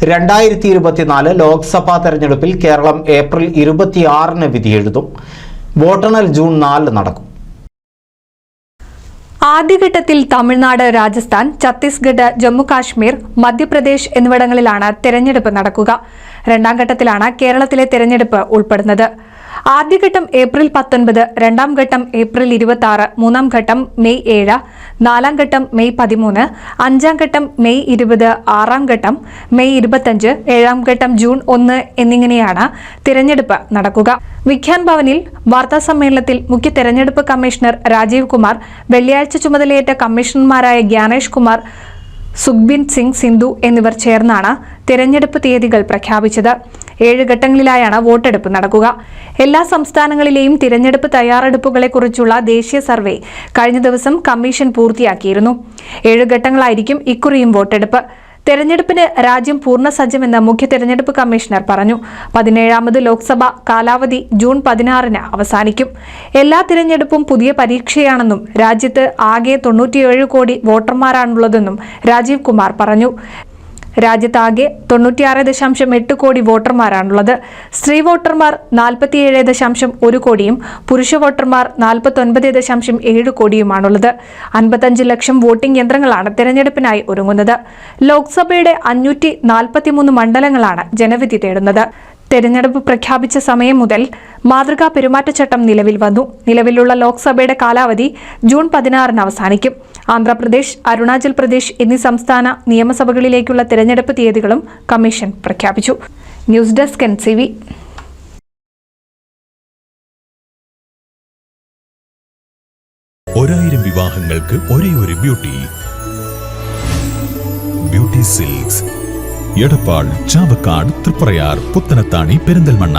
2024 ലോക്സഭാ തെരഞ്ഞെടുപ്പിൽ കേരളം ഏപ്രിൽ 26-ന് വിധിയെഴുതും. വോട്ടെണ്ണൽ ജൂൺ 4 നടക്കും. ആദ്യഘട്ടത്തിൽ തമിഴ്നാട്, രാജസ്ഥാൻ, ഛത്തീസ്ഗഡ്, ജമ്മുകാശ്മീർ, മധ്യപ്രദേശ് എന്നിവിടങ്ങളിലാണ് തെരഞ്ഞെടുപ്പ് നടക്കുക. രണ്ടാം ഘട്ടത്തിലാണ് കേരളത്തിലെ തെരഞ്ഞെടുപ്പ് ഉൾപ്പെടുന്നത്. ആദ്യഘട്ടം ഏപ്രിൽ 19, രണ്ടാം ഘട്ടം ഏപ്രിൽ 26, മൂന്നാം ഘട്ടം മെയ് 7, നാലാം ഘട്ടം മെയ് 13, അഞ്ചാം ഘട്ടം മെയ് 20, ആറാം ഘട്ടം മെയ് 25, ഏഴാം ഘട്ടം ജൂൺ 1 എന്നിങ്ങനെയാണ് തിരഞ്ഞെടുപ്പ് നടക്കുക. വിഖ്യാൻ ഭവനിൽ വാർത്താസമ്മേളനത്തിൽ മുഖ്യ തെരഞ്ഞെടുപ്പ് കമ്മീഷണർ രാജീവ് കുമാർ, വെള്ളിയാഴ്ച ചുമതലയേറ്റ കമ്മീഷണർമാരായ ഗ്യാനേഷ് കുമാർ, സുഖ്ബിൻ സിംഗ് സിന്ധു എന്നിവർ ചേർന്നാണ് തിരഞ്ഞെടുപ്പ് തീയതികൾ പ്രഖ്യാപിച്ചത്. 7 ഘട്ടങ്ങളിലായാണ് വോട്ടെടുപ്പ് നടക്കുക. എല്ലാ സംസ്ഥാനങ്ങളിലെയും തിരഞ്ഞെടുപ്പ് തയ്യാറെടുപ്പുകളെക്കുറിച്ചുള്ള ദേശീയ സർവേ കഴിഞ്ഞ ദിവസം കമ്മീഷൻ പൂർത്തിയാക്കിയിരുന്നു. 7 ഘട്ടങ്ങളായിരിക്കും ഇക്കുറിയും വോട്ടെടുപ്പ്. തെരഞ്ഞെടുപ്പിന് രാജ്യം പൂർണ്ണ സജ്ജമെന്ന് മുഖ്യ തെരഞ്ഞെടുപ്പ് കമ്മീഷണർ പറഞ്ഞു. 17ാമത് ലോക്സഭ കാലാവധി ജൂൺ 16-ന് അവസാനിക്കും. എല്ലാ തിരഞ്ഞെടുപ്പും പുതിയ പരീക്ഷയാണെന്നും രാജ്യത്ത് ആകെ 97 കോടി വോട്ടർമാരാണുള്ളതെന്നും രാജീവ് കുമാർ പറഞ്ഞു. രാജ്യത്താകെ 96.8 കോടി വോട്ടർമാരാണുള്ളത്. സ്ത്രീ വോട്ടർമാർ 47.1 കോടിയും പുരുഷ വോട്ടർമാർ 49.7 കോടിയുമാണുള്ളത്. 55 ലക്ഷം വോട്ടിംഗ് യന്ത്രങ്ങളാണ് തെരഞ്ഞെടുപ്പിനായി ഒരുങ്ങുന്നത്. ലോക്സഭയുടെ 543 മണ്ഡലങ്ങളാണ് ജനവിധി തേടുന്നത്. തെരഞ്ഞെടുപ്പ് പ്രഖ്യാപിച്ച സമയം മുതൽ മാതൃകാ പെരുമാറ്റച്ചട്ടം നിലവിൽ വന്നു. നിലവിലുള്ള ലോക്സഭയുടെ കാലാവധി ജൂൺ 16-ന് അവസാനിക്കും. ആന്ധ്രാപ്രദേശ്, അരുണാചൽ പ്രദേശ് എന്നീ സംസ്ഥാന നിയമസഭകളിലേക്കുള്ള തെരഞ്ഞെടുപ്പ് തീയതികളും കമ്മീഷൻ പ്രഖ്യാപിച്ചു. News desk NCV. ഒരായിരം വിവാഹങ്ങൾക്ക് ഒരേയൊരു ബ്യൂട്ടി സിൽക്സ്. എടപ്പാൾ, ചാവക്കാട്, തൃപ്രയാർ, പുത്തനത്താണി, പെരിന്തൽമണ്ണ.